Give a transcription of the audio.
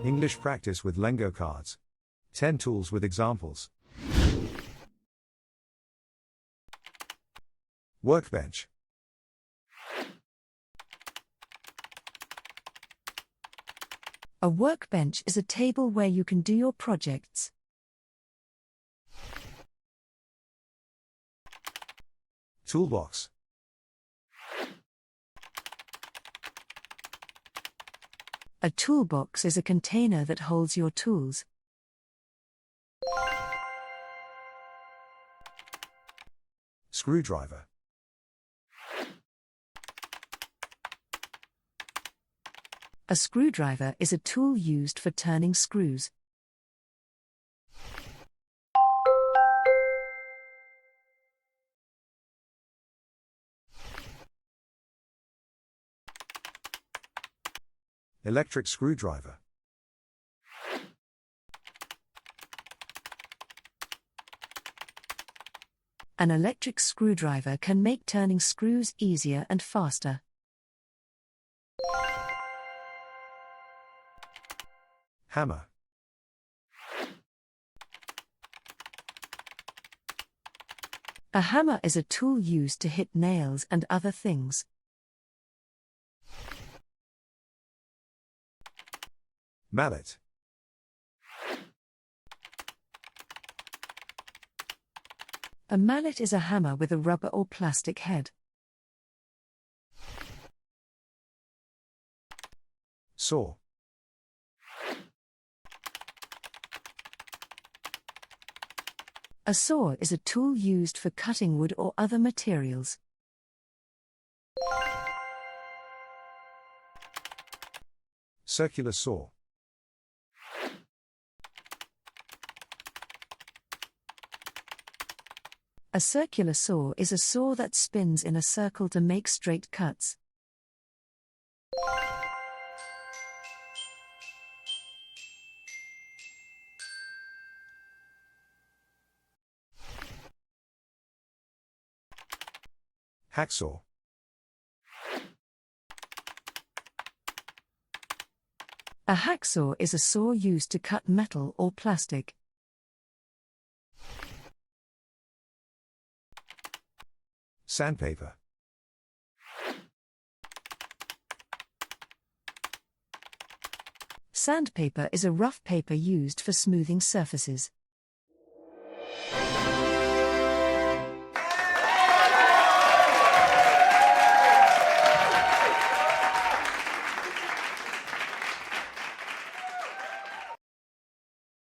English practice with Lengo cards. 10 tools with examples. Workbench. A workbench is a table where you can do your projects. Toolbox. A toolbox is a container that holds your tools. Screwdriver. A screwdriver is a tool used for turning screws. Electric screwdriver. An electric screwdriver can make turning screws easier and faster. Hammer. A hammer is a tool used to hit nails and other things. Mallet. A mallet is a hammer with a rubber or plastic head. Saw. A saw is a tool used for cutting wood or other materials. Circular saw. A circular saw is a saw that spins in a circle to make straight cuts. Hacksaw. A hacksaw is a saw used to cut metal or plastic. Sandpaper. Sandpaper is a rough paper used for smoothing surfaces.